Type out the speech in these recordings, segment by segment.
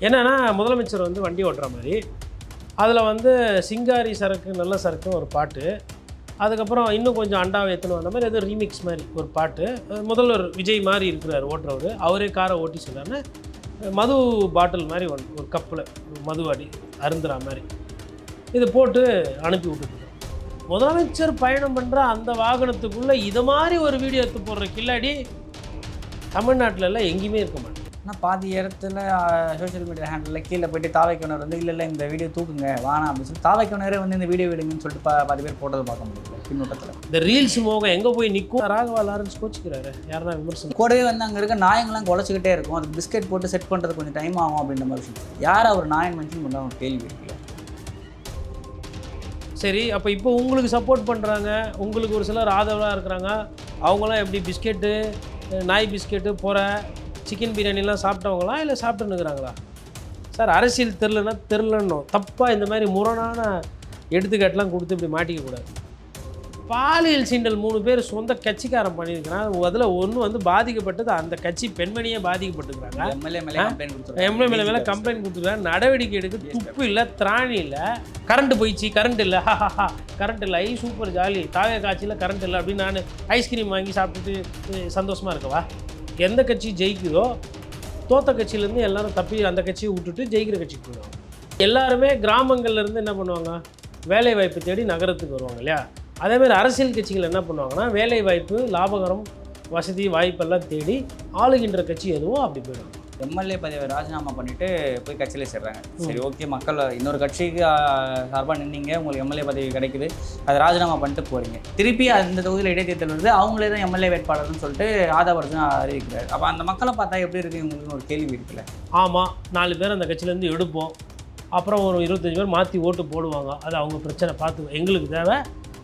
என்னென்னா முதலமைச்சர் வந்து வண்டி ஓட்டுற மாதிரி அதில் வந்து சிங்காரி சரக்கு நல்ல சரக்கு ஒரு பாட்டு, அதுக்கப்புறம் இன்னும் கொஞ்சம் அண்டாவை எத்தணும் அந்த மாதிரி ஏதோ ரீமிக்ஸ் மாதிரி ஒரு பாட்டு. முதல்வர் விஜய் மாதிரி இருக்கிறார் ஓட்டுறவர், அவரே காரை ஓட்டி சொன்னார்னு மது பாட்டில் மாதிரி ஒரு கப்பில் மது அடி அருந்துற மாதிரி இது போட்டு அனுப்பி விட்டுருக்கோம். முதலமைச்சர் பயணம் பண்ணுற அந்த வாகனத்துக்குள்ளே இது மாதிரி ஒரு வீடியோ எடுத்து போடுற கில்லாடி தமிழ்நாட்டிலலாம் எங்கேயுமே இருக்க மாட்டேன். ஆனால் பாதி இடத்துல சோஷியல் மீடியா ஹேண்டில் கீழே போய்ட்டு தாவைக்கோனர் வந்து இல்லை இந்த வீடியோ தூக்குங்க வேணாம் அப்படின்னு சொல்லி தாவைக்கோனரே வந்து இந்த வீடியோ விடுங்கன்னு சொல்லிட்டு பாதி பேர் போட்டதை பார்க்க முடியல பின்னோட்டத்தில். இந்த ரீல்ஸ் மோகம் எங்கே போய் நிற்கும்? ராகவா லாரன்ஸ் கோச்சிக்கிறாரு, யாருன்னா விமர்சனம். கூடவே வந்து அங்கே இருக்க நாயங்கள்லாம் குலைச்சிக்கிட்டே இருக்கும், அது பிஸ்கெட் போட்டு செட் பண்ணுறது கொஞ்சம் டைம் ஆகும் அப்படின்ற மாதிரி விஷயம். யார் அவர் நாயன் மென்ஷன் பண்ண ஒரு கேள்வி இருக்குல்ல. சரி, அப்போ இப்போ உங்களுக்கு சப்போர்ட் பண்ணுறாங்க, உங்களுக்கு ஒரு சிலர் ஆதரவாக இருக்கிறாங்க, அவங்களாம் எப்படி பிஸ்கெட்டு நாய் பிஸ்கெட்டு போகிற சிக்கன் பிரியாணிலாம் சாப்பிட்டவங்களா இல்லை சாப்பிட்டுன்னுக்குறாங்களா? சார் அரசியல் தெரிலன்னு தப்பாக இந்த மாதிரி முரணான எடுத்துக்காட்டெலாம் கொடுத்து இப்படி மாட்டிக்கக்கூடாது. பாலியல் சீண்டல் 3 பேர் சொந்த கட்சிக்காரன் பண்ணியிருக்கிறான். அதில் ஒன்று வந்து பாதிக்கப்பட்டது அந்த கட்சி பெண்மணியே பாதிக்கப்பட்டுக்கிறாங்க. எம்எல்ஏ மேலே கம்ப்ளைண்ட் கொடுத்துருக்காங்க. நடவடிக்கை எடுக்க துப்பு இல்லை, திராணி இல்லை. கரண்ட் போயிடுச்சு, கரண்ட் இல்லை, கரண்ட் இல்லை, சூப்பர் ஜாலி, தாவே காட்சியில் கரண்ட் இல்லை அப்படின்னு நான் ஐஸ்கிரீம் வாங்கி சாப்பிட்டுட்டு சந்தோஷமாக இருக்கவா? எந்த கட்சி ஜெயிக்குதோ தோத்த கட்சியிலேருந்து எல்லாரும் தப்பி அந்த கட்சியை விட்டுட்டு ஜெயிக்கிற கட்சிக்கு போயிடுவாங்க. எல்லாருமே கிராமங்கள்லேருந்து என்ன பண்ணுவாங்க, வேலை வாய்ப்பு தேடி நகரத்துக்கு வருவாங்க இல்லையா? அதேமாதிரி அரசியல் கட்சிகள் என்ன பண்ணுவாங்கன்னா வேலை வாய்ப்பு, லாபகரம், வசதி வாய்ப்பெல்லாம் தேடி ஆளுகின்ற கட்சி எதுவும் அப்படி போயிடும். எம்எல்ஏ பதவியை ராஜினாமா பண்ணிவிட்டு போய் கட்சியிலே சேர்றாங்க. சரி, ஓகே, மக்கள் இன்னொரு கட்சிக்கு சார்பாக நின்னீங்க, உங்களுக்கு எம்எல்ஏ பதவி கிடைக்குது, அதை ராஜினாமா பண்ணிட்டு போகிறீங்க. திருப்பி அந்த தொகுதியில் இடைத்தேர்தல் வருது, அவங்களே தான் எம்எல்ஏ வேட்பாளர்னு சொல்லிட்டு ஆதவர்ஜன் அறிவிக்கிறார். அப்போ அந்த மக்களை பார்த்தா எப்படி இருக்குது உங்களுக்கு ஒரு கேள்வி இருக்குல்ல? ஆமாம், 4 பேர் அந்த கட்சியிலேருந்து எடுப்போம், அப்புறம் ஒரு 25 பேர் மாற்றி ஓட்டு போடுவாங்க. அது அவங்க பிரச்சனை பார்த்து. எங்களுக்கு தேவை,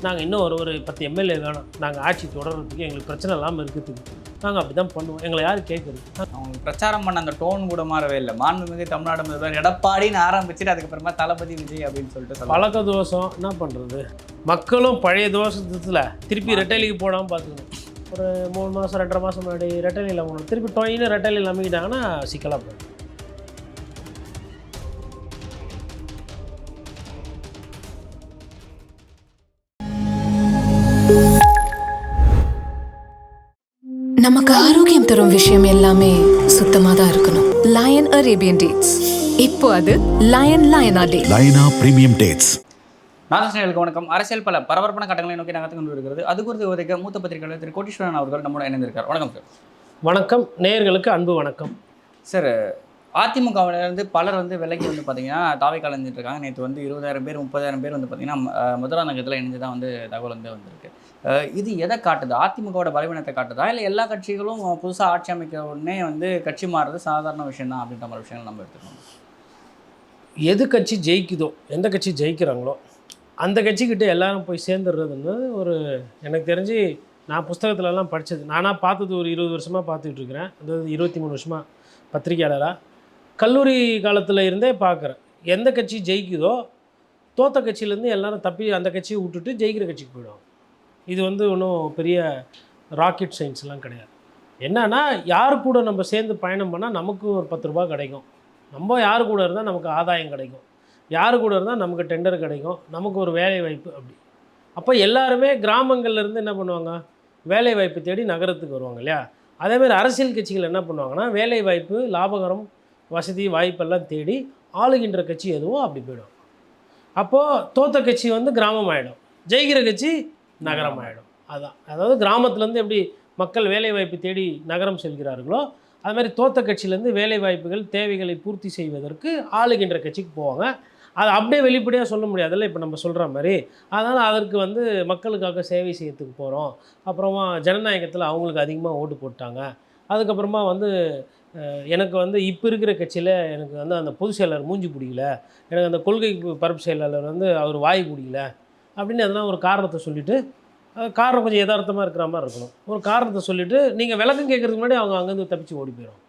நாங்கள் இன்னும் ஒரு 10 எம்எல்ஏ வேணும், நாங்கள் ஆட்சி தொடர்றதுக்கு, எங்களுக்கு பிரச்சனை இல்லாமல் இருக்கிறதுக்கு நாங்கள் அப்படி தான் பண்ணுவோம். எங்களை யார் கேட்குறது? அவங்க பிரச்சாரம் பண்ண அந்த டோன் கூட மாறவே இல்லை. மாண்புமிகு தமிழ்நாடு முதல்வர் எடப்பாடின்னு ஆரம்பிச்சுட்டு அதுக்கப்புறமா தளபதி விஜய் அப்படின்னு சொல்லிட்டு பழக்க தோஷம். என்ன பண்ணுறது? மக்களும் பழைய தோஷத்தில் திருப்பி ரெட்டைலிக்கு போடாமல் பார்த்துக்கணும். ஒரு 3 மாதம் 2.5 மாதம் முன்னாடி ரெட்டைலியில் போகணும், திருப்பி டொயின்னு ரெட்டைலியில் நம்பிக்கிட்டாங்கன்னா சிக்கலாக போயிடும். நமக்கு ஆரோக்கியம் தரும் விஷயம் எல்லாமே சுத்தமா தான் இருக்கணும். லயன் அரேபியன் டேட்ஸ், இப்போ அது லயனா பிரீமியம் டேட்ஸ். நாதஸ்நேயர்களுக்கு வணக்கம். அரசியல் பல பரபரப்பான கட்டங்களை நோக்கி நகர்த்து கொண்டு வருகிறது. அது குறித்து உரைக்க மூத்த பத்திரிகையாளர் திரு கோட்டீஸ்வரன் அவர்கள் நம்மோட இணைந்திருக்கார். வணக்கம் சார். வணக்கம், நேயர்களுக்கு அன்பு வணக்கம். சார், அதிமுகவிலிருந்து பலர் வந்து விலைக்கு வந்து பார்த்தீங்கன்னா தாவை கலந்துட்டு இருக்காங்க. நேற்று வந்து 20,000 பேர் 30,000 பேர் வந்து பார்த்தீங்கன்னா முதலாநகரத்தில் இணைஞ்சு தான் வந்து தகவல் வந்து வந்திருக்கு. இது எதை காட்டுது? அதிமுகவோட பலவீனத்தை காட்டுதா, இல்லை எல்லா கட்சிகளும் புதுசாக ஆட்சி அமைக்க உடனே வந்து கட்சி மாறுறது சாதாரண விஷயம் தான் அப்படின்ற மாதிரி விஷயங்கள் நம்ம எடுத்துக்கணும்? எது கட்சி ஜெயிக்குதோ, எந்த கட்சி ஜெயிக்கிறாங்களோ அந்த கட்சிக்கிட்ட எல்லாரும் போய் சேர்ந்துடுறதுன்னு ஒரு எனக்கு தெரிஞ்சு நான் புஸ்தகத்துலலாம் படித்தது, நானாக பார்த்தது ஒரு 20 வருஷமாக பார்த்துக்கிட்டு இருக்கிறேன். அதாவது 23 வருஷமாக பத்திரிகையாளராக கல்லூரி காலத்தில் இருந்தே பார்க்குறேன். எந்த கட்சி ஜெயிக்குதோ தோத்த கட்சியிலேருந்து எல்லாரும் தப்பி அந்த கட்சியை விட்டுட்டு ஜெயிக்கிற கட்சிக்கு போயிடுவாங்க. இது வந்து ஒன்றும் பெரிய ராக்கெட் சயின்ஸ்லாம் கிடையாது. என்னன்னா, யார் கூட நம்ம சேர்ந்து பயணம் பண்ணால் நமக்கு ஒரு 10 ரூபா கிடைக்கும், நம்ம யார் கூட இருந்தால் நமக்கு ஆதாயம் கிடைக்கும், யார் கூட இருந்தால் நமக்கு டெண்டர் கிடைக்கும், நமக்கு ஒரு வேலை வாய்ப்பு. அப்படி அப்போ எல்லாருமே கிராமங்கள்லேருந்து என்ன பண்ணுவாங்க, வேலை வாய்ப்பு தேடி நகரத்துக்கு வருவாங்க இல்லையா? அதேமாதிரி அரசியல் கட்சிகள் என்ன பண்ணுவாங்கன்னா வேலை வாய்ப்பு, லாபகரம், வசதி வாய்ப்பெல்லாம் தேடி ஆளுகின்ற கட்சி எதுவும் அப்படி போயிடும். அப்போது தோத்த கட்சி வந்து கிராமம் ஆகிடும், ஜெயிக்கிற கட்சி நகரம் ஆகிடும். அதுதான், அதாவது கிராமத்துலேருந்து எப்படி மக்கள் வேலை வாய்ப்பு தேடி நகரம் செல்கிறார்களோ அது மாதிரி தோத்த கட்சியிலேருந்து வேலை வாய்ப்புகள் தேவைகளை பூர்த்தி செய்வதற்கு ஆளுகின்ற கட்சிக்கு போவாங்க. அது அப்படியே வெளிப்படையாக சொல்ல முடியாதுல்ல, இப்போ நம்ம சொல்கிற மாதிரி. அதனால் அதற்கு வந்து மக்களுக்காக சேவை செய்யறதுக்கு போகிறோம், அப்புறமா ஜனநாயகத்தில் அவங்களுக்கு அதிகமாக ஓட்டு போட்டாங்க, அதுக்கப்புறமா வந்து எனக்கு வந்து இப்போ இருக்கிற கட்சியில் எனக்கு வந்து அந்த பொதுச் செயலாளர் மூஞ்சி பிடிக்கல, எனக்கு அந்த கொள்கை பரப்பு செயலாளர் வந்து அவர் வாய் பிடிக்கல அப்படின்னு எதனா ஒரு காரணத்தை சொல்லிவிட்டு, காரணம் கொஞ்சம் யதார்த்தமாக இருக்கிற மாதிரி இருக்கணும், ஒரு காரணத்தை சொல்லிவிட்டு நீங்கள் விளக்கம் கேட்குறதுக்கு முன்னாடி அவங்க அங்கேருந்து தப்பிச்சு ஓடி போயிடும்.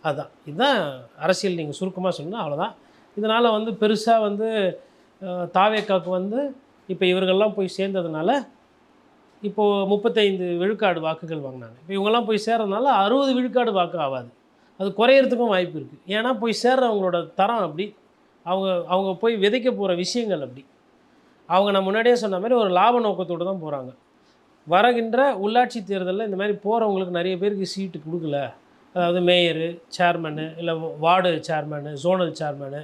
அதுதான், இதுதான் அரசியல். நீங்கள் சுருக்கமாக சொன்னால் அவ்வளோதான். இதனால் வந்து பெருசாக வந்து தாவேக்காவுக்கு வந்து இப்போ இவர்கள்லாம் போய் சேர்ந்ததுனால இப்போது 35 விழுக்காடு வாக்குகள் வாங்கினாங்க. இப்போ இவங்கெல்லாம் போய் சேர்றதுனால 60 விழுக்காடு வாக்கு ஆகாது. அது குறையிறதுக்கும் வாய்ப்பு இருக்குது. ஏன்னா போய் சேர்றவங்களோட தரம் அப்படி, அவங்க போய் விதைக்க போகிற விஷயங்கள் அப்படி. அவங்க நான் முன்னாடியே சொன்ன மாதிரி ஒரு லாப நோக்கத்தோடு தான் போகிறாங்க. வருகின்ற உள்ளாட்சி தேர்தலில் இந்த மாதிரி போகிறவங்களுக்கு நிறைய பேருக்கு சீட்டு கொடுக்கல, அதாவது மேயரு, சேர்மனு, இல்லை வார்டு சேர்மனு, ஜோனல் சேர்மனு,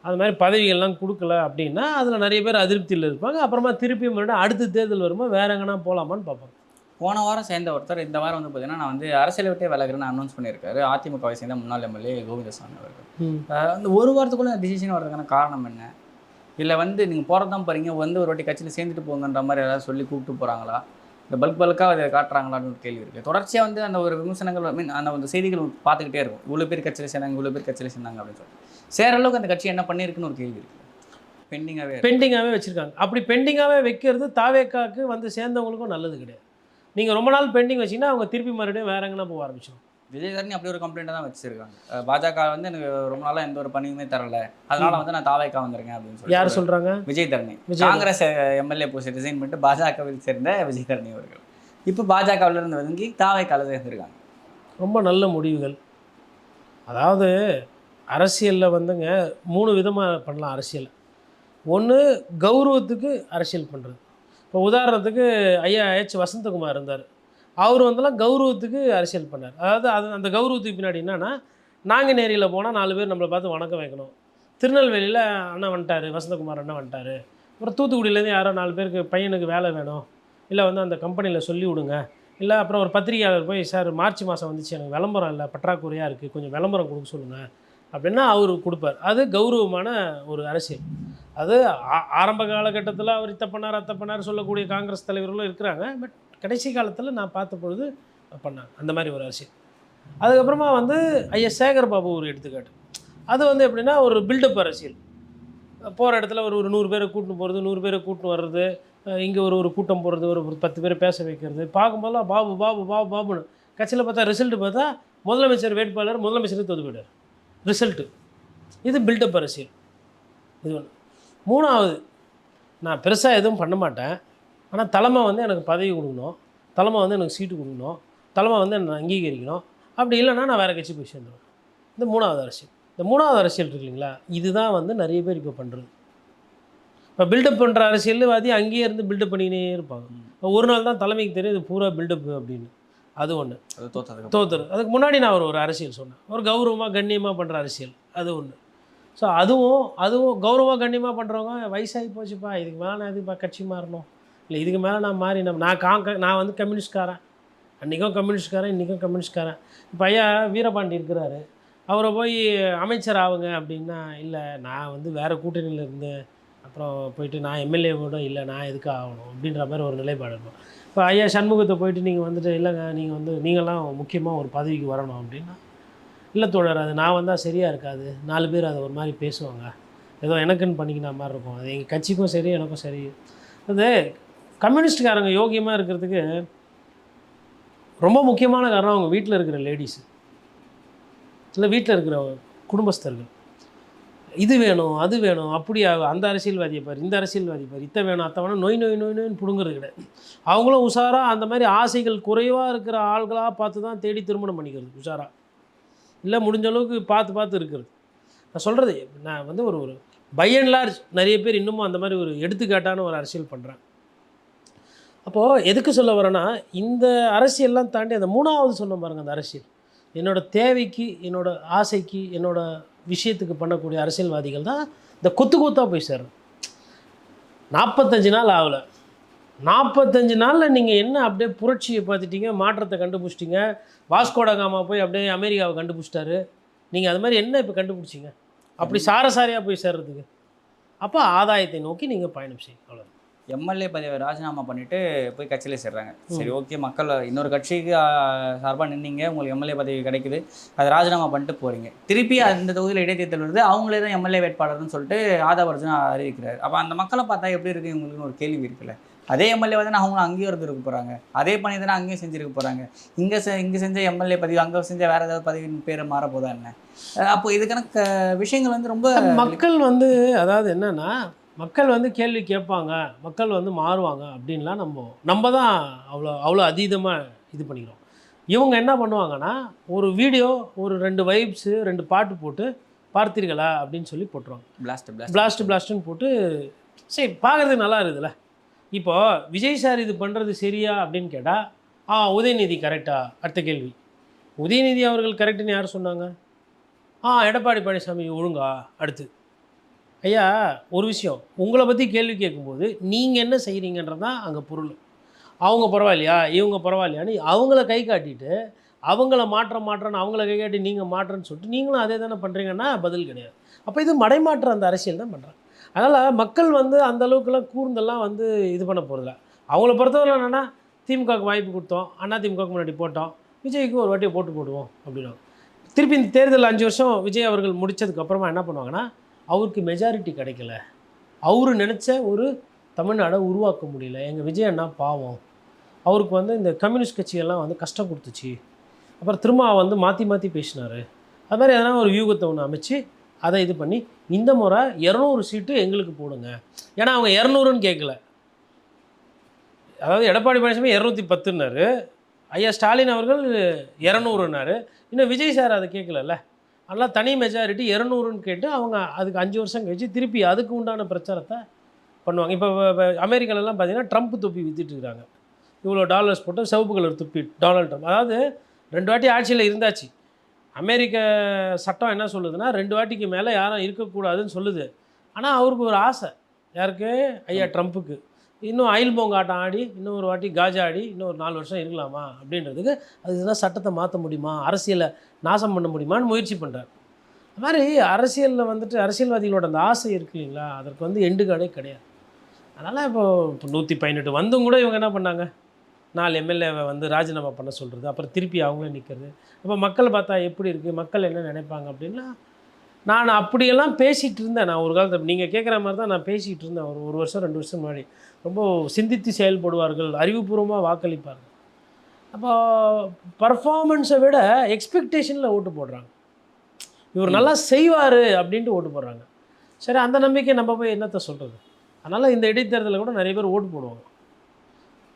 அது மாதிரி பதவிகள்லாம் கொடுக்கல அப்படின்னா அதில் நிறைய பேர் அதிருப்தியில் இருப்பாங்க. அப்புறமா திருப்பி மறுபடியும் அடுத்த தேர்தல் வரும்போது வேற எங்கன்னா போகலாமான்னு பார்ப்பாங்க. போன வாரம் சேர்ந்த ஒருத்தர் இந்த வாரம் வந்து பார்த்தீங்கன்னா நான் வந்து அரசியலை விட்டே விலகுறேன்னு அனௌன்ஸ் பண்ணியிருக்காரு. அதிமுகவை சேர்ந்த முன்னாள் எம்எல்ஏ கோவிந்தசாமி அவர்கள். அந்த ஒரு வாரத்துக்குள்ளே டிசிஷன் வர்றதுக்கான காரணம் என்ன? இல்லை வந்து நீங்கள் போகிறதான் போகிறீங்க, வந்து ஒரு வாட்டி கட்சியில் சேர்ந்துட்டு போங்கன்ற மாதிரி ஏதாவது சொல்லி கூப்பிட்டு போகிறாங்களா, இந்த பல்காக அதை காட்டுறாங்களான்னு ஒரு கேள்வி இருக்குது. தொடர்ச்சியாக வந்து அந்த ஒரு விமர்சனங்கள் அந்த செய்திகள் பார்த்துக்கிட்டே இருக்கும். இவ்வளோ பேர் கட்சியில் சேர்ந்தாங்க, இவ்வளோ பேர் கட்சியில் சேர்ந்தாங்க அப்படின்னு சொல்லிட்டு சேர அளவுக்கு அந்த கட்சி என்ன பண்ணியிருக்குன்னு ஒரு கேள்வி இருக்குது. பெண்டிங்காகவே வச்சுருக்காங்க. அப்படி பெண்டிங்காகவே வைக்கிறது தாவேக்காவுக்கு வந்து சேர்ந்தவங்களுக்கும் நல்லது கிடையாது. நீங்கள் ரொம்ப நாள் பெண்டிங் வச்சிங்கன்னா அவங்க திருப்பி மறுபடியும் வேற எங்கன்னா போக ஆரம்பிச்சிடும். விஜயதரணி அப்படி ஒரு கம்ப்ளைண்ட்டாக தான் வச்சுருக்காங்க. பாஜக வந்து எனக்கு ரொம்ப நாளாக எந்த ஒரு பணியுமே தரல, அதனால வந்து நான் தாவேக்கா வந்துருக்கேன் அப்படின்னு சொல்லி. யார் சொல்கிறாங்க? Vijayadharani. Congress MLA post resign பண்ணிட்டு பாஜகவில் சேர்ந்த விஜயதரணி அவர்கள் இப்போ பாஜகவில் இருந்து வந்து தாவேக்காவில் சேர்ந்துருக்காங்க. ரொம்ப நல்ல முடிவுகள். அதாவது அரசியலில் வந்துங்க 3 விதமாக பண்ணலாம் அரசியல். ஒன்று கௌரவத்துக்கு அரசியல் பண்ணுறது. இப்போ உதாரணத்துக்கு ஐயா வசந்தகுமார் இருந்தார். அவர் வந்தெல்லாம் கௌரவத்துக்கு அரசியல் பண்ணார். அதாவது அந்த கௌரவத்துக்கு பின்னாடி என்னென்னா, நாங்குநேரியில் போனால் 4 பேர் நம்மளை பார்த்து வணக்கம் வைக்கணும். திருநெல்வேலியில் அண்ணன் வந்துட்டார், வசந்தகுமார் அண்ணன் வந்துட்டார். அப்புறம் தூத்துக்குடியிலேருந்து யாரோ 4 பேருக்கு பையனுக்கு வேலை வேணும், இல்லை வந்து அந்த கம்பெனியில் சொல்லி விடுங்க, இல்லை அப்புறம் ஒரு பத்திரிகையாளர் போய் சார் மார்ச் மாதம் வந்துச்சு, எனக்கு விளம்பரம் இல்லை, பற்றாக்குறையாக இருக்குது, கொஞ்சம் விளம்பரம் கொடுக்க சொல்லுங்கள் அப்படின்னா அவர் கொடுப்பார். அது கௌரவமான ஒரு அரசியல். அது ஆரம்ப காலகட்டத்தில் அவர் இத்த பண்ணார் அத்தை பண்ணார் சொல்லக்கூடிய காங்கிரஸ் தலைவர்களும் இருக்கிறாங்க. பட் கடைசி காலத்தில் நான் பார்த்த பொழுது பண்ணாங்க அந்த மாதிரி ஒரு அரசியல். அதுக்கப்புறமா வந்து ஐயா சேகர் பாபு ஒரு எடுத்துக்காட்டு. அது வந்து எப்படின்னா ஒரு பில்டப் அரசியல். போகிற இடத்துல ஒரு 100 பேரை கூட்டின்னு போகிறது, 100 பேரை கூட்டின்னு வர்றது, இங்கே ஒரு கூட்டம் போடுறது, ஒரு 10 பேரை பேச வைக்கிறது, பார்க்கும்போதெல்லாம் பாபு பாபு பாபு பாபுன்னு. கட்சியில் பார்த்தா ரிசல்ட்டு பார்த்தா முதலமைச்சர் வேட்பாளர் முதலமைச்சருக்கு தோது போய்டார் ரிசல்ட்டு. இது பில்டப் அரசியல். இது ஒன்று. 3வது, நான் பெருசாக எதுவும் பண்ண மாட்டேன், ஆனால் தலைமை வந்து எனக்கு பதவி கொடுக்கணும், தலைமை வந்து எனக்கு சீட்டு கொடுக்கணும், தலைமை வந்து என்னை அங்கீகரிக்கணும், அப்படி இல்லைன்னா நான் வேறு கட்சி போய் சேர்ந்துடுவேன். இந்த 3வது அரசியல். இந்த 3வது அரசியல் இருக்கு இல்லைங்களா, இதுதான் வந்து நிறைய பேர் இப்போ பண்ணுறது. இப்போ பில்டப் பண்ணுற அரசியல்வாதி அங்கேயே இருந்து பில்டப் பண்ணிக்கினே இருப்பாங்க. ஒரு நாள் தான் தலைமைக்கு தெரியும் இது பூரா பில்டப் அப்படின்னு. அது ஒன்று. அது தோத்துரு. அதுக்கு முன்னாடி நான் ஒரு அரசியல் சொன்னேன், ஒரு கௌரவமாக கண்ணியமாக பண்ணுற அரசியல். அது ஒன்று. ஸோ அதுவும் கௌரவமாக கண்ணியமாக பண்ணுறவங்க வயசாகி போச்சுப்பா, இதுக்கு மேலே நான் எதுக்குப்பா கட்சி மாறணும், இல்லை இதுக்கு மேலே நான் மாறி நான் வந்து கம்யூனிஸ்ட்காரன், அன்றைக்கும் கம்யூனிஸ்ட்காரன் இன்றைக்கும் கம்யூனிஸ்ட்காரன். இப்போ ஐயா வீரபாண்டி இருக்கிறாரு, அவரை போய் அமைச்சர் ஆகுங்க அப்படின்னா, இல்லை நான் வந்து வேறு கூட்டணியில் இருந்து அப்புறம் போயிட்டு நான் எம்எல்ஏவோட இல்லை நான் எதுக்கு ஆகணும் அப்படின்ற மாதிரி ஒரு நிலைப்பாடு இருக்கும். இப்போ ஐயா சண்முகத்தை போயிட்டு நீங்கள் வந்துட்டு இல்லைங்க நீங்கள் வந்து நீங்களாம் முக்கியமாக ஒரு பதவிக்கு வரணும் அப்படின்னா, இல்லை தோழர் அது நான் வந்தால் சரியாக இருக்காது, 4 பேர் அதை ஒரு மாதிரி பேசுவாங்க, ஏதோ எனக்குன்னு பண்ணிக்கிற மாதிரி இருக்கும், அது எங்கள் கட்சிக்கும் சரி எனக்கும் சரி. அது கம்யூனிஸ்ட்காரங்க யோகியமாக இருக்கிறதுக்கு ரொம்ப முக்கியமான காரணம் அவங்க வீட்டில் இருக்கிற லேடிஸு, இல்லை வீட்டில் இருக்கிற குடும்பஸ்தர்கள். இது வேணும் அது வேணும், அப்படி அந்த அரசியல்வாதியை பாரு, இந்த அரசியல்வாதி பாரு, இத்தை வேணும் அத்தை வேணும், நோய் நோய் நோய் நோயின்னு பிடுங்கிறது கிடையாது. அவங்களும் உஷாராக அந்த மாதிரி ஆசைகள் குறைவாக இருக்கிற ஆள்களாக பார்த்து தான் தேடி திருமணம் பண்ணிக்கிறது உஷாராக, இல்லை முடிஞ்ச அளவுக்கு பார்த்து இருக்கிறது. நான் சொல்கிறது நான் வந்து ஒரு பை அண்ட் லார்ஜ் நிறைய பேர் இன்னமும் அந்த மாதிரி ஒரு எடுத்துக்காட்டான ஒரு அரசியல் பண்ணுறேன். அப்போது எதுக்கு சொல்ல வரேன்னா, இந்த அரசியல்லாம் தாண்டி அந்த 3வது சொன்ன பாருங்கள், அந்த அரசியல் என்னோடய தேவைக்கு என்னோடய ஆசைக்கு என்னோடய விஷயத்துக்கு பண்ணக்கூடிய அரசியல்வாதிகள் தான் இந்த கொத்தாக போய் சேரும். 45 நாள் ஆகலை, 45 நாளில் நீங்கள் என்ன அப்படியே புரட்சியை பார்த்துட்டீங்க, மாற்றத்தை கண்டுபிடிச்சிட்டிங்க. வாஸ்கோட காமா போய் அப்படியே அமெரிக்காவை கண்டுபிடிச்சிட்டாரு, நீங்கள் அது மாதிரி என்ன இப்போ கண்டுபிடிச்சிங்க அப்படி சாரசாரியாக போய் சேர்றதுக்கு? அப்போ ஆதாயத்தை நோக்கி நீங்கள் பயணம் செய்யுங்க, அவ்வளோ. எம்எல்ஏ பதவியை ராஜினாமா பண்ணிவிட்டு போய் கட்சியில் சேர்றாங்க. சரி ஓகே, மக்கள் இன்னொரு கட்சிக்கு சார்பாக நின்னீங்க, உங்களுக்கு எம்எல்ஏ பதவி கிடைக்குது, அதை ராஜினாமா பண்ணிட்டு போகிறீங்க. திருப்பி அந்த தொகுதியில் இடைத்தேர்தல் வருது, அவங்களே தான் எம்எல்ஏ வேட்பாளர்னு சொல்லிட்டு ஆதவ அர்ஜுனா அறிவிக்கிறார். அப்போ அந்த மக்களை பார்த்தா எப்படி இருக்குது இவங்களுக்குன்னு ஒரு கேள்வி இருக்குல்ல. அதே எம்எல்ஏ தானே அவங்களும் அங்கேயும் இருந்துருக்க போகிறாங்க, அதே பணி தானே அங்கேயும் செஞ்சுருக்க போகிறாங்க. இங்கே செஞ்ச எம்எல்ஏ பதவி அங்கே செஞ்ச வேறு ஏதாவது பதவியின் பேரை மாறப்போதா என்ன? அப்போ இதுக்கான விஷயங்கள் வந்து ரொம்ப மக்கள் வந்து அதாவது என்னென்னா, மக்கள் வந்து கேள்வி கேட்பாங்க, மக்கள் வந்து மாறுவாங்க அப்படின்லாம் நம்ம தான் அவ்வளோ அதீதமாக இது பண்ணிக்கிறோம். இவங்க என்ன பண்ணுவாங்கன்னா ஒரு வீடியோ ஒரு 2 வைப்ஸு 2 பாட்டு போட்டு பார்த்தீர்களா அப்படின்னு சொல்லி போட்டுருவாங்க. பிளாஸ்ட்டுன்னு போட்டு சரி பார்க்குறதுக்கு நல்லா இருக்குதுல்ல. இப்போது விஜய் சார் இது பண்ணுறது சரியா அப்படின்னு கேட்டால் உதயநிதி கரெக்டா? அடுத்த கேள்வி. உதயநிதி அவர்கள் கரெக்டுன்னு யார் சொன்னாங்க? எடப்பாடி பழனிசாமி ஒழுங்கா? அடுத்து ஐயா ஒரு விஷயம், உங்களை பற்றி கேள்வி கேட்கும்போது நீங்கள் என்ன செய்கிறீங்கன்றது தான் அங்கே பொருள். அவங்க பரவாயில்லையா இவங்க பரவாயில்லையான்னு அவங்கள கை காட்டிட்டு அவங்கள மாற்றன்னு அவங்கள கை காட்டி நீங்கள் மாற்றன்னு சொல்லிட்டு நீங்களும் அதே தானே பண்ணுறீங்கன்னா பதில் கிடையாது. அப்போ இது மடைமாற்ற அந்த அரசியல் தான் பண்ணுறாங்க. அதனால் மக்கள் வந்து அந்தளவுக்குலாம் கூர்ந்தெல்லாம் வந்து இது பண்ண போகிறதில்ல. அவங்கள பொறுத்தவரை என்னென்னா திமுகவுக்கு வாய்ப்பு கொடுத்தோம், அதிமுகவுக்கு முன்னாடி போட்டோம், விஜய்க்கு ஒரு வாட்டியை போடுவோம் அப்படின்னாங்க. திருப்பி இந்த தேர்தல் 5 வருஷம் விஜய் அவர்கள் முடித்ததுக்கப்புறமா என்ன பண்ணுவாங்கன்னா அவருக்கு மெஜாரிட்டி கிடைக்கல, அவரு நினச்ச ஒரு தமிழ்நாடை உருவாக்க முடியல, எங்கள் விஜய் அண்ணா பாவம், அவருக்கு வந்து இந்த கம்யூனிஸ்ட் கட்சியெல்லாம் வந்து கஷ்டம் கொடுத்துச்சு, அப்புறம் திரும்ப வந்து மாற்றி பேசினார், அது மாதிரி எதனா ஒரு வியூகத்தை ஒன்று அமைச்சு அதை இது பண்ணி இந்த முறை 200 சீட்டு எங்களுக்கு போடுங்க. ஏன்னா அவங்க 200ன்னு கேட்கல, அதாவது எடப்பாடி பழனிசாமி 210ன்னாரு, ஐயா ஸ்டாலின் அவர்கள் 200ன்னாரு, இன்னும் விஜய் சார் அதை கேட்கலல்ல. அதனால் தனி மெஜாரிட்டி 200ன்னு கேட்டு அவங்க அதுக்கு 5 வருஷம் கழிச்சு திருப்பி அதுக்கு உண்டான பிரச்சாரத்தை பண்ணுவாங்க. இப்போ அமெரிக்காலெலாம் பார்த்தீங்கன்னா ட்ரம்ப் தொப்பி விற்றுட்டுருக்காங்க, இவ்வளோ டாலர்ஸ் போட்டு சிவப்பு கலர் தொப்பி டொனால்ட் ட்ரம்ப். அதாவது 2 வாட்டி ஆட்சியில் இருந்தாச்சு. அமெரிக்க சட்டம் என்ன சொல்லுதுன்னா 2 வாட்டிக்கு மேலே யாரும் இருக்கக்கூடாதுன்னு சொல்லுது. ஆனால் அவருக்கு ஒரு ஆசை, யாருக்கு? ஐயா ட்ரம்ப்புக்கு இன்னும் அயில் போங்க ஆட்டம் ஆடி இன்னும் ஒரு வாட்டி காஜா ஆடி இன்னும் ஒரு 4 வருஷம் இருக்கலாமா அப்படின்றதுக்கு அதுதான் சட்டத்தை மாற்ற முடியுமா, அரசியலை நாசம் பண்ண முடியுமான்னு முயற்சி பண்ணுறாரு. அது மாதிரி அரசியலில் வந்துட்டு அரசியல்வாதிகளோட அந்த ஆசை இருக்குது இல்லைங்களா, அதற்கு வந்து எண்டு கார்டே கிடையாது. அதனால் இப்போ 118 வந்தும் கூட இவங்க என்ன பண்ணாங்க, 4 எம்எல்ஏவை வந்து ராஜினாமா பண்ண சொல்கிறது, அப்புறம் திருப்பி அவங்களே நிற்கிறது. அப்போ மக்கள் பார்த்தா எப்படி இருக்குது, மக்கள் என்ன நினைப்பாங்க அப்படின்னா, நான் அப்படியெல்லாம் பேசிகிட்டு இருந்தேன். நான் ஒரு காலத்தில் நீங்கள் கேட்குற மாதிரி தான் நான் பேசிகிட்டு இருந்தேன். ஒரு வருஷம் 2 வருஷம் முன்னாடி ரொம்ப சிந்தித்து செயல்படுவார்கள், அறிவுபூர்வமாக வாக்களிப்பார்கள். அப்போ பர்ஃபார்மன்ஸை விட எக்ஸ்பெக்டேஷனில் ஓட்டு போடுறாங்க, இவர் நல்லா செய்வார் அப்படின்ட்டு ஓட்டு போடுறாங்க. சரி, அந்த நம்பிக்கை நம்ம போய் என்னத்தை சொல்கிறது. அதனால் இந்த இடைத்தேர்தலில் கூட நிறைய பேர் ஓட்டு போடுவாங்க.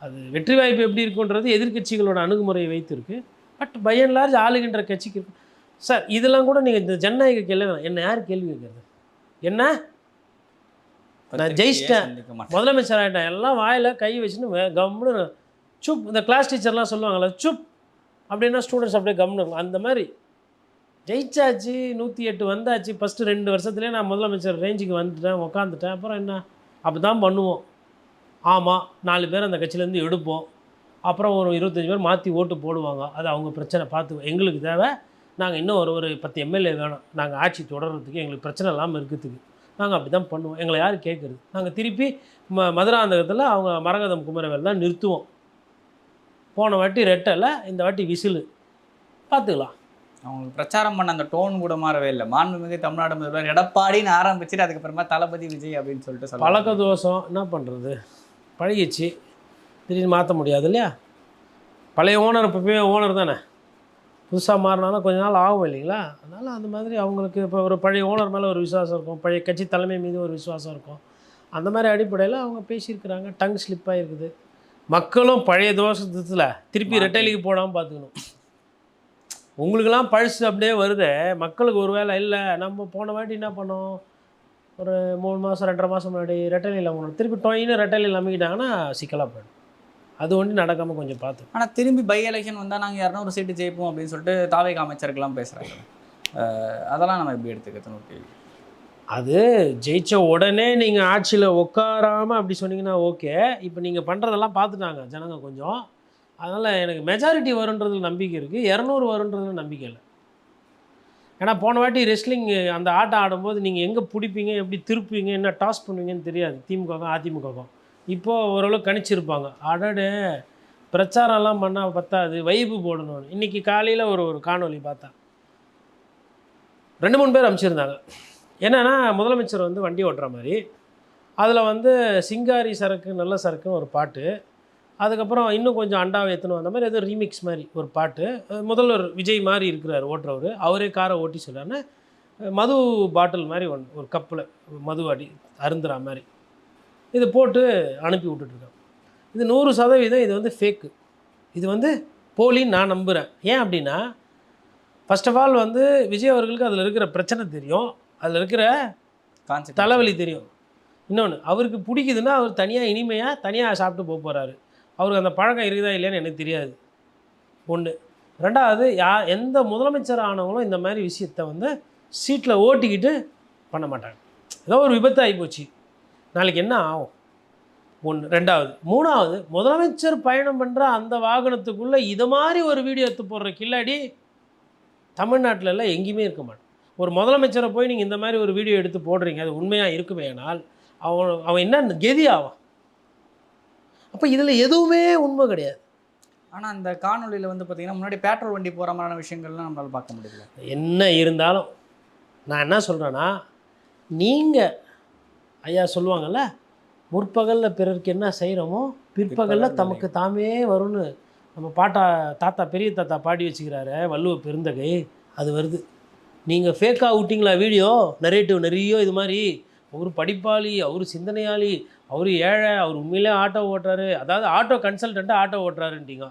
அது வெற்றி வாய்ப்பு எப்படி இருக்குன்றது எதிர்க்கட்சிகளோட அணுகுமுறையை வைத்து இருக்குது. பட் பை அண்ட் லார்ஜ் ஆளுகின்ற கட்சிக்கு இருக்குது. சார் இதெல்லாம் கூட நீங்கள் இந்த ஜனநாயக கேள்வி என்ன யார் கேள்வி கேட்குறது? என்ன நான் ஜெயிச்சிட்டேன், முதலமைச்சர் ஆகிட்டேன், எல்லாம் வாயில் கை வச்சுன்னு கம்முன்னு சுப். இந்த கிளாஸ் டீச்சர்லாம் சொல்லுவாங்கள்ல சுப் அப்படின்னா ஸ்டூடெண்ட்ஸ் அப்படியே கம்முன்னு, அந்த மாதிரி ஜெயிச்சாச்சு, 108 வந்தாச்சு, ஃபஸ்ட்டு 2 வருஷத்துலேயே நான் முதலமைச்சர் ரேஞ்சுக்கு வந்துட்டேன், உக்காந்துட்டேன். அப்புறம் என்ன அப்படி தான் பண்ணுவோம். ஆமாம், 4 பேர் அந்த கட்சியிலேருந்து எடுப்போம், அப்புறம் ஒரு 25 பேர் மாற்றி ஓட்டு போடுவாங்க, அது அவங்க பிரச்சனை பார்த்து. எங்களுக்கு தேவை நாங்கள் இன்னும் ஒரு 10 எம்எல்ஏ வேணும், நாங்கள் ஆட்சி தொடர்றதுக்கு, எங்களுக்கு பிரச்சனை இல்லாமல் இருக்கிறதுக்கு நாங்கள் அப்படி தான் பண்ணுவோம். எங்களை யார் கேட்குறது? நாங்கள் திருப்பி மதுராந்தகத்தில் அவங்க மரகதம் குமரவேல் தான் நிறுத்துவோம். போன வாட்டி ரெட்டலை, இந்த வாட்டி விசிலு, பார்த்துக்கலாம். அவங்களுக்கு பிரச்சாரம் பண்ண அந்த டோன் கூட மாறவே இல்லை. மாண்புமிகு தமிழ்நாடு முதல்வர் எடப்பாடின்னு ஆரம்பிச்சுட்டு அதுக்கப்புறமா தளபதி விஜய் அப்படின்னு சொல்லிட்டு பழக்க தோஷம் என்ன பண்ணுறது, பழகிச்சு, திடீர்னு மாற்ற முடியாது இல்லையா. பழைய ஓனர் இப்போவே ஓனர் தானே, புதுசாக மாறினாலும் கொஞ்ச நாள் ஆகும் இல்லைங்களா. அதனால் அந்த மாதிரி அவங்களுக்கு இப்போ ஒரு பழைய ஓனர் மேலே ஒரு விசுவாசம் இருக்கும், பழைய கட்சி தலைமை மீது ஒரு விசுவாசம் இருக்கும். அந்த மாதிரி அடிப்படையில் அவங்க பேசியிருக்கிறாங்க. டங் ஸ்லிப்பாக இருக்குது. மக்களும் பழைய தோஷத்தில் திருப்பி ரெட்டைலிக்கு போடாமல் பார்த்துக்கணும். உங்களுக்கெல்லாம் பழசு அப்படியே வருது, மக்களுக்கு ஒரு வேலை இல்லை. நம்ம போன வாட்டி என்ன பண்ணோம், ஒரு 3 மாதம் 2.5 மாதம் முன்னாடி ரெட்டலியில் போனோம், திருப்பி டொயின்னு ரெட்டலியில் அமைக்கிட்டாங்கன்னா சிக்கலாக போய்டும். அது ஒன்று நடக்காமல் கொஞ்சம் பார்த்து. ஆனால் திரும்பி பை எலெக்ஷன் வந்தால் நாங்கள் 200 சீட்டு ஜெயிப்போம் அப்படின்னு சொல்லிட்டு தாவேக அமைச்சருக்கெல்லாம் பேசுகிறாங்க. அதெல்லாம் நம்ம எப்படி எடுத்துக்கிறது? அது ஜெயித்த உடனே நீங்கள் ஆட்சியில் உட்காராமல் அப்படி சொன்னீங்கன்னா ஓகே. இப்போ நீங்கள் பண்ணுறதெல்லாம் பார்த்துட்டாங்க ஜனங்க கொஞ்சம். அதனால் எனக்கு மெஜாரிட்டி வருன்றதுல நம்பிக்கை இருக்குது, 200 வருன்றதுல நம்பிக்கை இல்லை. ஏன்னா போன வாட்டி ரெஸ்லிங் அந்த ஆட்டம் ஆடும்போது நீங்கள் எங்கே பிடிப்பீங்க, எப்படி திருப்பீங்க, என்ன டாஸ் பண்ணுவீங்கன்னு தெரியாது திமுகவுக்கும் அதிமுகவுக்கும். இப்போது ஓரளவு கணிச்சிருப்பாங்க. அடடே பிரச்சாரம்லாம் பண்ணால் பத்தாது, வைப்பு போடணும். இன்றைக்கி காலையில் ஒரு காணொலி பார்த்தேன், 2-3 பேர் அனுப்பிச்சிருந்தாங்க. என்னென்னா முதலமைச்சர் வந்து வண்டி ஓட்டுற மாதிரி, அதில் வந்து சிங்காரி சரக்கு நல்ல சரக்குன்னு ஒரு பாட்டு, அதுக்கப்புறம் இன்னும் கொஞ்சம் அண்டாவை ஏற்றணும், அந்த மாதிரி ஏதோ ரீமிக்ஸ் மாதிரி ஒரு பாட்டு. முதல்வர் விஜய் மாதிரி இருக்கிறார் ஓட்டுறவர், அவரே காரை ஓட்டி சொல்கிறாருன்னு மது பாட்டில் மாதிரி ஒரு கப்பில் மது அடி அருந்துற மாதிரி இது போட்டு அனுப்பி விட்டுட்ருக்காங்க. இது 100% இது வந்து ஃபேக்கு, இது வந்து போலின்னு நான் நம்புகிறேன். ஏன் அப்படின்னா, ஃபர்ஸ்ட் ஆஃப் ஆல் வந்து விஜய் அவர்களுக்கு அதில் இருக்கிற பிரச்சனை தெரியும், அதில் இருக்கிற கான்செப்ட் தலைவலி தெரியும். இன்னொன்று, அவருக்கு பிடிக்குதுன்னா அவர் தனியாக இனிமையாக தனியாக சாப்பிட்டு போக போகிறாரு. அவருக்கு அந்த பழக்கம் இருக்குதா இல்லையான்னு எனக்கு தெரியாது. ஒன்று. ரெண்டாவது, எந்த முதலமைச்சர் ஆனவங்களும் இந்த மாதிரி விஷயத்த வந்து சீட்டில் ஓட்டிக்கிட்டு பண்ண மாட்டாங்க. ஏதோ ஒரு விபத்து ஆகிப்போச்சு, நாளைக்கு என்ன ஆகும்? ஒன்று. ரெண்டாவது. மூணாவது, முதலமைச்சர் பயணம் பண்ணுற அந்த வாகனத்துக்குள்ளே இது மாதிரி ஒரு வீடியோ எடுத்து போடுற கில்லாடி தமிழ்நாட்டில் எல்லாம் எங்கேயுமே இருக்க மாட்டான். ஒரு முதலமைச்சரை போய் நீங்கள் இந்த மாதிரி ஒரு வீடியோ எடுத்து போடுறீங்க, அது உண்மையாக இருக்குமே ஆனால் அவன் என்ன கெதி ஆவான்? அப்போ இதில் எதுவுமே உண்மை கிடையாது. ஆனால் அந்த காணொலியில் வந்து பார்த்தீங்கன்னா முன்னாடி பேட்ரோல் வண்டி போகிற மாதிரியான விஷயங்கள்லாம் நம்மளால் பார்க்க முடியல. என்ன இருந்தாலும் நான் என்ன சொல்கிறேன்னா, நீங்கள் ஐயா சொல்லுவாங்கள்ல, முற்பகலில் பிறருக்கு என்ன செய்கிறோமோ பிற்பகலில் தமக்கு தாமே வரும்னு நம்ம தாத்தா பெரிய தாத்தா பாடி வச்சுக்கிறாரு வள்ளுவ பெருந்தகை. அது வருது. நீங்கள் ஃபேக்காக விட்டிங்களா வீடியோ நரேட்டிவ் நிறைய இது மாதிரி, அவர் படிப்பாளி, அவர் சிந்தனையாளி, அவர் ஏழை, அவர் உண்மையிலே ஆட்டோ ஓட்டுறாரு, அதாவது ஆட்டோ கன்சல்டண்ட்டாக ஆட்டோ ஓட்டுறாருன்ட்டிங்க.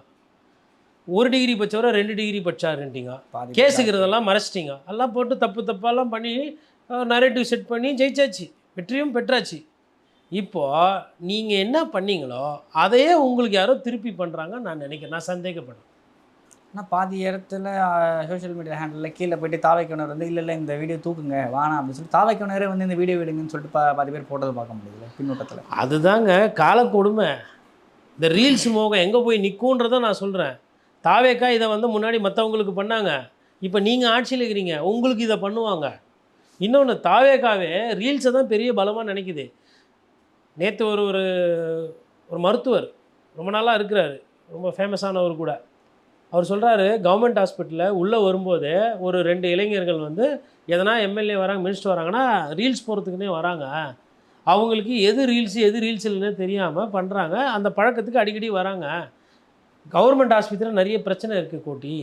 1 டிகிரி படித்தவரை 2 டிகிரி படித்தாருன்ட்டிங்க. கேஸுக்கிறதெல்லாம் மறைச்சிட்டிங்க. எல்லாம் போட்டு தப்பெல்லாம் பண்ணி நரேட்டிவ் செட் பண்ணி ஜெயிச்சாச்சு, வெற்றியும் பெற்றாச்சு. இப்போது நீங்கள் என்ன பண்ணீங்களோ அதையே உங்களுக்கு யாரோ திருப்பி பண்ணுறாங்கன்னு நான் நினைக்கிறேன். நான் சந்தேகப்படுறேன். ஆனால் பாதி இடத்துல சோஷியல் மீடியா ஹேண்டில் கீழே போய்ட்டு தாவைக்கோனர் வந்து இல்லை இந்த வீடியோ தூக்குங்க வேணாம் அப்படின்னு சொல்லி தாவைக்கோனரே வந்து இந்த வீடியோ விடுங்கன்னு சொல்லிட்டு பாதி பேர் போட்டதை பார்க்க முடியல பின்னூட்டத்தில். அதுதாங்க காலக்கொடுமை. இந்த ரீல்ஸ் மோகம் எங்கே போய் நிற்குன்றதை நான் சொல்கிறேன். தாவேக்கா இதை வந்து முன்னாடி மற்றவங்களுக்கு பண்ணாங்க, இப்போ நீங்கள் ஆட்சியில் இருக்கிறீங்க, உங்களுக்கு இதை பண்ணுவாங்க. இன்னொன்று, தாவேக்காவே ரீல்ஸை தான் பெரிய பலமாக நினைக்குது. நேற்று ஒரு மருத்துவர் ரொம்ப நாளாக இருக்கிறாரு, ரொம்ப ஃபேமஸானவர் கூட. அவர் சொல்கிறாரு, கவர்மெண்ட் ஹாஸ்பிட்டலில் உள்ளே வரும்போது ஒரு 2 இளைஞர்கள் வந்து எதனா எம்எல்ஏ வராங்க, மினிஸ்டர் வராங்கன்னா ரீல்ஸ் போகிறதுக்குன்னே வராங்க. அவங்களுக்கு எது ரீல்ஸ் இல்லைன்னு தெரியாமல் பண்ணுறாங்க. அந்த பழக்கத்துக்கு அடிக்கடி வராங்க. கவர்மெண்ட் ஆஸ்பத்திரியில் நிறைய பிரச்சனை இருக்குது கோட்டி,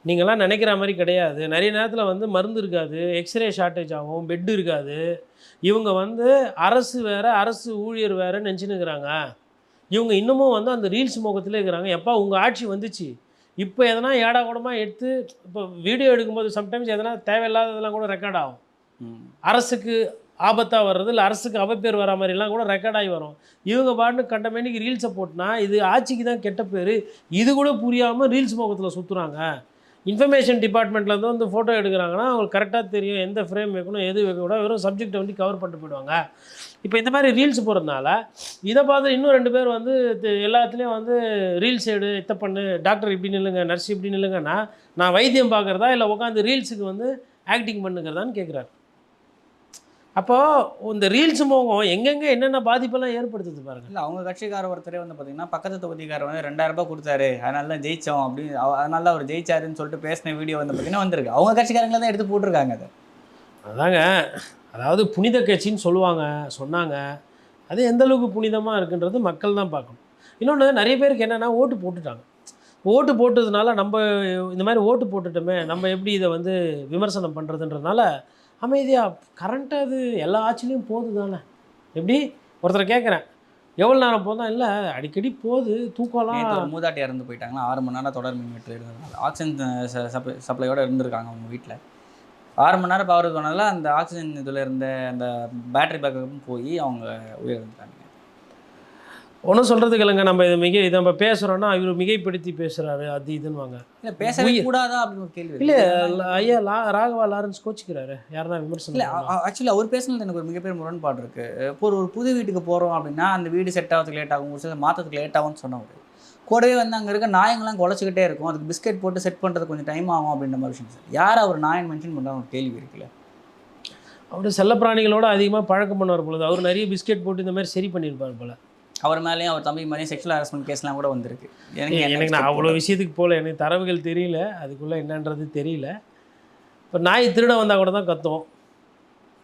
நீங்கள்லாம் நினைக்கிற மாதிரி கிடையாது. நிறைய நேரத்தில் வந்து மருந்து இருக்காது, எக்ஸ்ரே ஷார்ட்டேஜ் ஆகும், பெட்டு இருக்காது. இவங்க வந்து அரசு வேறு, அரசு ஊழியர் வேறுன்னு நினச்சின்னுக்கிறாங்க. இவங்க இன்னமும் வந்து அந்த ரீல்ஸ் மோகத்திலே இருக்கிறாங்க. எப்போ உங்கள் ஆட்சி வந்துச்சு, இப்போ எதனா ஏடா கூடமாக எடுத்து இப்போ வீடியோ எடுக்கும்போது சம்டைம்ஸ் எதனா தேவையில்லாததெல்லாம் கூட ரெக்கார்ட் ஆகும். அரசுக்கு ஆபத்தாக வர்றது, இல்லை அரசுக்கு அவப்பேர் வர மாதிரிலாம் கூட ரெக்கார்ட் ஆகி வரும். இவங்க பாட்டுன்னு கண்டமேனிக்கு ரீல்ஸை போட்டுனா இது ஆட்சிக்கு தான் கெட்ட பேர். இது கூட புரியாமல் ரீல்ஸ் மோகத்தில் சுற்றுறாங்க. இன்ஃபர்மேஷன் டிபார்ட்மெண்ட்லேருந்து வந்து ஃபோட்டோ எடுக்கிறாங்கன்னா அவங்களுக்கு கரெக்டாக தெரியும் எந்த ஃப்ரேம் வைக்கணும், எது வைக்கக்கூடாது. வெறும் சப்ஜெக்டை வந்து கவர் பண்ணிட்டு போயிடுவாங்க. இப்போ இந்த மாதிரி ரீல்ஸ் போகிறதுனால இதை பார்த்து இன்னும் 2 பேர் வந்து எல்லாத்துலேயும் வந்து ரீல்ஸ் எடு, இதை பண்ணு, டாக்டர் இப்படி நில்லுங்க, நர்ஸ் இப்படி நில்லுங்கன்னா நான் வைத்தியம் பார்க்குறதா இல்லை உட்காந்து ரீல்ஸுக்கு வந்து ஆக்டிங் பண்ணுங்கிறதான்னு கேட்குறாரு. அப்போது இந்த ரீல்ஸ் மோகம் எங்கெங்கே என்னென்ன பாதிப்பெல்லாம் ஏற்படுத்துது பாருங்கள். இல்லை அவங்க கட்சிக்கார ஒருத்தரே வந்து பார்த்தீங்கன்னா பக்கத்து தொகுதிக்காரர் வந்து 2000 ரூபாய் கொடுத்தாரு, அதனால தான் ஜெயித்தோம் அப்படின்னு, அதனால அவர் ஜெயிச்சாருன்னு சொல்லிட்டு பேசின வீடியோ வந்து பார்த்தீங்கன்னா வந்திருக்கு. அவங்க கட்சிக்காரங்கள தான் எடுத்து போட்டிருக்காங்க. அதாங்க, அதாவது புனித கட்சின்னு சொன்னாங்க. அது எந்த அளவுக்கு புனிதமாக இருக்குன்றது மக்கள் தான் பார்க்கணும். இன்னொன்று, நிறைய பேருக்கு என்னென்னா ஓட்டு போட்டுட்டாங்க. ஓட்டு போட்டதுனால நம்ம இந்த மாதிரி ஓட்டு போட்டுட்டோமே, நம்ம எப்படி இதை வந்து விமர்சனம் பண்ணுறதுன்றதுனால அமைதியாக கரண்ட்டாக அது எல்லா ஆட்சிலையும் போகுது தானே. எப்படி ஒருத்தரை கேட்குறேன், எவ்வளோ நேரம் போதும், இல்லை அடிக்கடி போகுது, தூக்கம்லாம். மூதாட்டி இறந்து போயிட்டாங்கன்னா 6 மணி நேரம் தொடர் மின் வெட்டு இருந்ததுனால ஆக்சிஜன் சப்ளையோடு இருந்திருக்காங்க அவங்க வீட்டில். 6 மணி நேரம் பவர் போனதில் அந்த ஆக்சிஜன் இதில் இருந்த அந்த பேட்டரி பேக்கப்பும் போய் அவங்க உயிரிழந்துட்டாங்க. ஒன்றும் சொல்கிறதுக்கு இல்லைங்க. நம்ம இதை நம்ம பேசுகிறோன்னா இவர் மிகைப்படுத்தி பேசுகிறாரு, அது இதுன்னு. இல்லை பேசவே கூடாதா அப்படின்னு ஒரு கேள்வி. இல்லை ஐயா ராகவா லாரன்ஸ் கோச்சிக்கிறாரு யாருன்னா விமர்சனம். இல்லை ஆக்சுவலி அவர் பேசுனது எனக்கு ஒரு மிகப்பெரிய முரண்பாடு இருக்குது. இப்போ ஒரு புது வீட்டுக்கு போகிறோம் அப்படின்னா அந்த வீடு செட் ஆகிறதுக்கு லேட் ஆகும், ஒரு சில மாற்றத்துக்கு லேட் ஆகும்னு சொன்னவர். கூடவே வந்து அங்கே இருக்க நாயங்கள்லாம் குலைச்சிக்கிட்டே இருக்கும், அதுக்கு பிஸ்கெட் போட்டு செட் பண்ணுறது கொஞ்சம் டைம் ஆகும் அப்படின்ற மாதிரி விஷயம் சார். யார் அவர் நாயன் மென்ஷன் பண்ணுற ஒரு கேள்வி இருக்குல்ல. அவர் செல்லப்பிராணிகளோட அதிகமாக பழக்கம் பண்ணுவார் பொழுது அவர் நிறைய பிஸ்கெட் போட்டு இந்த மாதிரி சரி பண்ணியிருப்பார் போல். அவர் மேலேயும் அவர் தம்பி மேலேயும் செக்ஷுவல் ஹராஸ்மெண்ட் கேஸ்லாம் கூட வந்திருக்கு. எனக்கு நான் அவ்வளோ விஷயத்துக்கு போகல, எனக்கு தரவுகள் தெரியல, அதுக்குள்ளே என்னன்றது தெரியல. இப்போ நாய் திருட வந்தால் கூட தான் கத்தும்,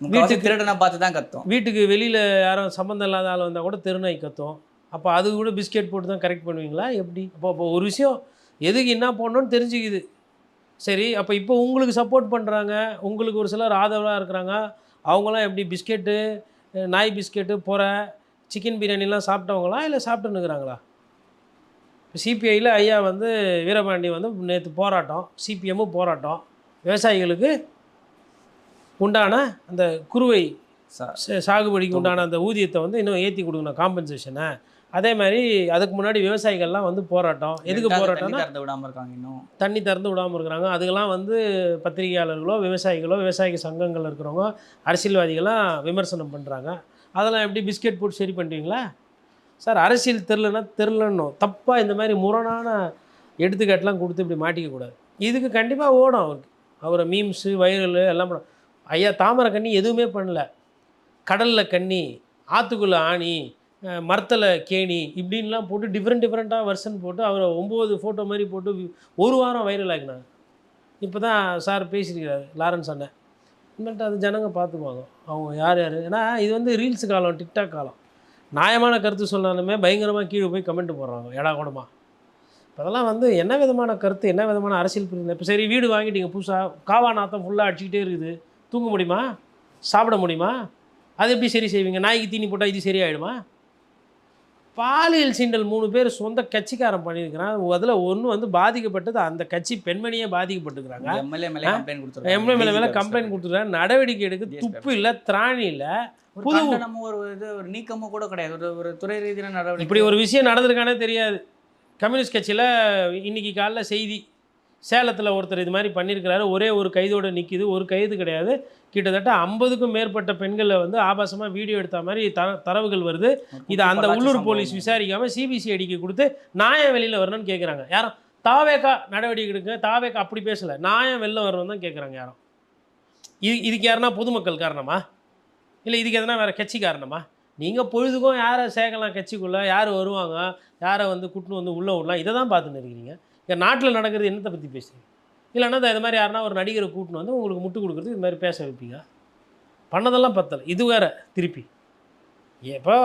வீட்டுக்கு திருடனை பார்த்து தான் கத்தும். வீட்டுக்கு வெளியில் யாரும் சம்மந்தம் இல்லாத ஆள் வந்தால் கூட தெருநாய் கத்தும். அப்போ அது கூட பிஸ்கெட் போட்டு தான் கரெக்ட் பண்ணுவீங்களா எப்படி? அப்போ ஒரு விஷயம் எதுக்கு என்ன போடணும்னு தெரிஞ்சுக்குது. சரி, அப்போ இப்போ உங்களுக்கு சப்போர்ட் பண்ணுறாங்க, உங்களுக்கு ஒரு சிலர் ஆதரவாக இருக்கிறாங்க, அவங்களாம் எப்படி பிஸ்கெட்டு, நாய் பிஸ்கெட்டு, சிக்கன் பிரியாணிலாம் சாப்பிட்டவங்களா இல்லை சாப்பிட்டுன்னுக்குறாங்களா? சிபிஐயில் ஐயா வந்து வீரபாண்டி வந்து நேற்று போராட்டம், சிபிஎம்மும் போராட்டம், விவசாயிகளுக்கு உண்டான அந்த குறுவை சாகுபடிக்கு உண்டான அந்த ஊதியத்தை வந்து இன்னும் ஏற்றி கொடுக்கணும் காம்பன்சேஷனை. அதே மாதிரி அதுக்கு முன்னாடி விவசாயிகள்லாம் வந்து போராட்டம். எதுக்கு போராட்டம்னா விடாமல் இருக்காங்க, இன்னும் தண்ணி திறந்து விடாமல் இருக்கிறாங்க. அதுக்கெல்லாம் வந்து பத்திரிகையாளர்களோ விவசாயிகளோ விவசாய சங்கங்கள் இருக்கிறவங்க அரசியல்வாதிகள்லாம் விமர்சனம் பண்ணுறாங்க. அதெல்லாம் எப்படி பிஸ்கெட் போட்டு சரி பண்ணுவீங்களா சார்? அரசியல் தெரிலன்னும் தப்பாக இந்த மாதிரி முரணான எடுத்துக்காட்டெலாம் கொடுத்து இப்படி மாட்டிக்கக்கூடாது. இதுக்கு கண்டிப்பாக ஓடும் அவருக்கு. அவரை மீம்ஸு வைரல் எல்லாம் பண்ண. ஐயா தாமரை கண்ணி எதுவுமே பண்ணல. கடலில் கண்ணி, ஆற்றுக்குள்ளே ஆணி, மரத்தில் கேணி இப்படின்லாம் போட்டு டிஃப்ரெண்ட்டாக வெர்ஷன் போட்டு அவரை 9 ஃபோட்டோ மாதிரி போட்டு ஒரு வாரம் வைரல் ஆகினாங்க. இப்போ தான் சார் பேசியிருக்கிறாரு லாரன்ஸ் அண்ணன். இன்னும் அது ஜனங்க பார்த்துக்குவாங்க அவங்க யார். ஏன்னா இது வந்து ரீல்ஸ் காலம், டிக்டாக் காலம். நியாயமான கருத்து சொன்னாலுமே பயங்கரமாக கீழே போய் கமெண்ட் போடுறாங்க ஏடா கூடமா. இப்போ அதெல்லாம் வந்து என்ன விதமான கருத்து, என்ன விதமான அரசியல் புரியுது. இப்போ சரி வீடு வாங்கிட்டீங்க புதுசாக, காவா நாத்தம் ஃபுல்லாக அடிச்சுக்கிட்டே இருக்குது, தூங்க முடியுமா, சாப்பிட முடியுமா? அது எப்படி சரி செய்வீங்க? நாய்க்கு தீனி போட்டால் இது சரியாயிடுமா? பாலியல் சீண்டல் 3 பேர் சொந்த கட்சிக்காரன் பண்ணியிருக்கிறான். அதில் ஒன்று வந்து பாதிக்கப்பட்டது அந்த கட்சி பெண்மணியே பாதிக்கப்பட்டுக்கிறாங்க. எம்எல்ஏ மேலே கம்ப்ளைண்ட் கொடுத்துருக்காங்க. நடவடிக்கை எடுக்க துப்பு இல்லை, திராணி இல்லை, புது நம்ம ஒரு நீக்கமும் கூட கிடையாது. ஒரு துறை ரீதியான நடவடிக்கை. இப்படி ஒரு விஷயம் நடந்திருக்கானே தெரியாது. கம்யூனிஸ்ட் கட்சியில் இன்றைக்கி காலைல செய்தி, சேலத்தில் ஒருத்தர் இது மாதிரி பண்ணியிருக்கிறாரு. ஒரே ஒரு கைதோடு நிற்கிது, ஒரு கைது கிடையாது. கிட்டத்தட்ட 50க்கும் மேற்பட்ட பெண்களை வந்து ஆபாசமாக வீடியோ எடுத்த மாதிரி தரவுகள் வருது. இதை அந்த உள்ளூர் போலீஸ் விசாரிக்காமல் சிபிசிஐடிக்கு கொடுத்து நியாயம் வெளியில் வரணும்னு கேட்குறாங்க. யாரும் தாவேக்கா நடவடிக்கை எடுக்க, தாவேக்கா அப்படி பேசலை, நியாயம் வெளில வரணும் தான் கேட்குறாங்க. யாரும் இதுக்கு யாருன்னா பொதுமக்கள் காரணமா, இல்லை இதுக்கு எதனா வேறு கட்சி காரணமா? நீங்கள் பொழுதுக்கும் யாரை சேர்க்கலாம் கட்சிக்குள்ளே, யார் வருவாங்க, யாரை வந்து கூட்டின்னு வந்து உள்ளே விடலாம், இதை தான் பார்த்துன்னு இருக்கிறீங்க. இங்கே நாட்டில் நடக்கிறது என்னத்தை பற்றி பேசுகிறீங்க? இல்லைன்னா இது மாதிரி யாருன்னா ஒரு நடிகரை கூட்டின்னு வந்து உங்களுக்கு முட்டு கொடுக்குறது இது மாதிரி பேச வைப்பீங்க. பண்ணதெல்லாம் பத்தலை, இது வேறு திருப்பி. இப்போ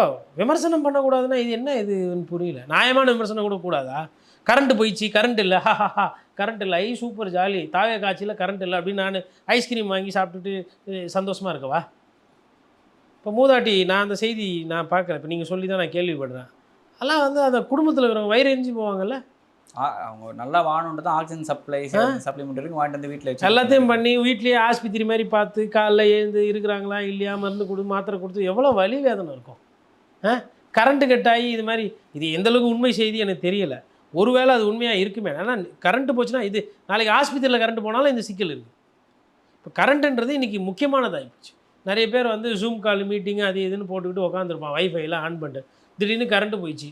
விமர்சனம் பண்ணக்கூடாதுன்னா இது என்ன இதுன்னு புரியல. நியாயமான விமர்சனம் கூட கூடாதா? கரண்ட்டு போயிடுச்சு, கரண்ட் இல்லை, ஹஹா கரண்ட் இல்லை, சூப்பர் ஜாலி, தாவே காட்சியில் கரண்ட் இல்லை அப்படின்னு நான் ஐஸ்கிரீம் வாங்கி சாப்பிட்டுட்டு சந்தோஷமாக இருக்கவா? இப்போ மூதாட்டி நான் அந்த செய்தி நான் பார்க்குறேன். இப்போ நீங்கள் சொல்லி தான் நான் கேள்விப்படுறேன். அதெல்லாம் வந்து அந்த குடும்பத்தில் இருக்கிறவங்க வயிறு எரிஞ்சு போவாங்கல்ல. அவங்க நல்லா வாங்கணுன்றது தான் ஆக்சிஜன் சப்ளிமெண்ட் இருக்கு, வாங்கிட்டு வந்து வீட்டில் வச்சு எல்லாத்தையும் பண்ணி வீட்லேயே ஆஸ்பத்திரி மாதிரி பார்த்து காலைல எழுந்து இருக்கிறாங்களா இல்லையா, மருந்து கொடு, மாத்திரை கொடுத்து எவ்வளோ வலி வேதனை இருக்கும். கரண்ட்டு கட்டாகி இது மாதிரி இது எந்தளவுக்கு உண்மை செய்தி எனக்கு தெரியலை. ஒருவேளை அது உண்மையாக இருக்குமே. ஆனால் கரண்ட்டு போச்சுன்னா இது நாளைக்கு ஆஸ்பத்திரியில் கரண்ட்டு போனாலும் இந்த சிக்கல் இருக்குது. இப்போ கரண்ட்டுன்றது இன்றைக்கி முக்கியமானதாகிடுச்சு. நிறைய பேர் வந்து ஜூம் கால் மீட்டிங்கு அது இதுன்னு போட்டுக்கிட்டு உட்காந்துருப்பான், வைஃபைலாம் ஆன் பண்ணிட்டு. திடீர்னு கரண்ட்டு போயிடுச்சு.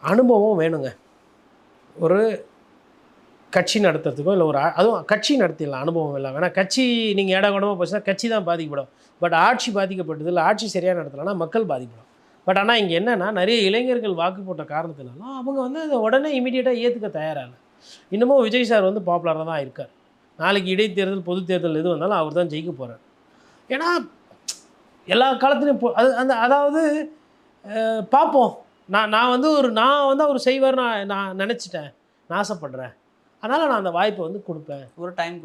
அனுபவம் வேணுங்க. ஒரு கட்சி நடத்துறதுக்கோ இல்லை ஒரு அதுவும் கட்சி நடத்திடலாம், அனுபவம் இல்லை வேணா. கட்சி நீங்கள் ஏடா கூடமாக போச்சுன்னா கட்சி தான் பாதிக்கப்படும். பட் ஆட்சி பாதிக்கப்பட்டது இல்லை, ஆட்சி சரியாக நடத்தலைன்னா மக்கள் பாதிக்கப்படும். பட் ஆனால் இங்கே என்னென்னா நிறைய இளைஞர்கள் வாக்கு போட்ட காரணத்தினாலும் அவங்க வந்து அதை உடனே இமீடியட்டாக ஏற்றுக்க தயாராகல. இன்னமும் விஜய் சார் வந்து பாப்புலராக தான் இருக்கார். நாளைக்கு இடைத்தேர்தல் பொது தேர்தல் எது வந்தாலும் அவர் தான் ஜெயிக்க போகிறார். ஏன்னா எல்லா காலத்துலையும் அதாவது பார்ப்போம். நான் வந்து அவர் செய்வார் நான் நினச்சிட்டேன், நான் ஆசைப்படுறேன், அதனால் நான் அந்த வாய்ப்பை வந்து கொடுப்பேன், ஒரு டைம்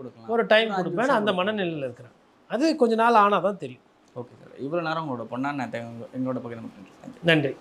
கொடுப்பேன், அந்த மனநிலையில் இருக்கிறேன். அது கொஞ்ச நாள் ஆனால் தான் தெரியும். ஓகே சார், இவ்வளோ நேரம் உங்களோட பொண்ணான எங்களோட பகிர்ந்து. நன்றி.